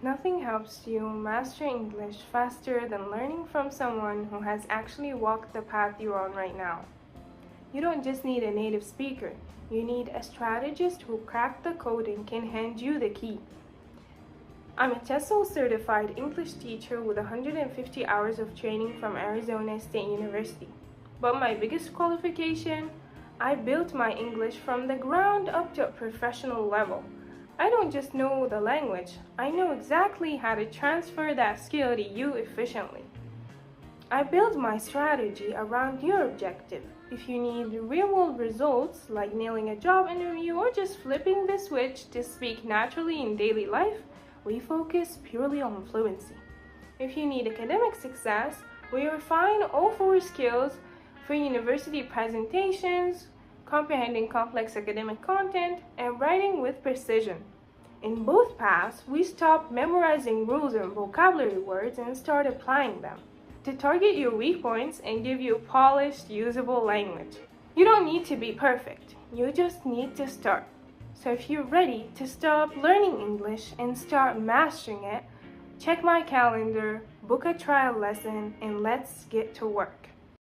Nothing helps you master English faster than learning from someone who has actually walked the path you're on right now. You don't just need a native speaker, you need a strategist who cracked the code and can hand you the key. I'm a TESOL certified English teacher with 150 hours of training from Arizona State University. But my biggest qualification, I built my English from the ground up to a professional level. I don't just know the language, I know exactly how to transfer that skill to you efficiently. I build my strategy around your objective. If you need real-world results, like nailing a job interview or just flipping the switch to speak naturally in daily life, we focus purely on fluency. If you need academic success, we refine all four skills for university presentations, comprehending complex academic content, and writing with precision. In both paths, we stop memorizing rules and vocabulary words and start applying them to target your weak points and give you polished, usable language. You don't need to be perfect, you just need to start. So if you're ready to stop learning English and start mastering it, check my calendar, book a trial lesson, and let's get to work.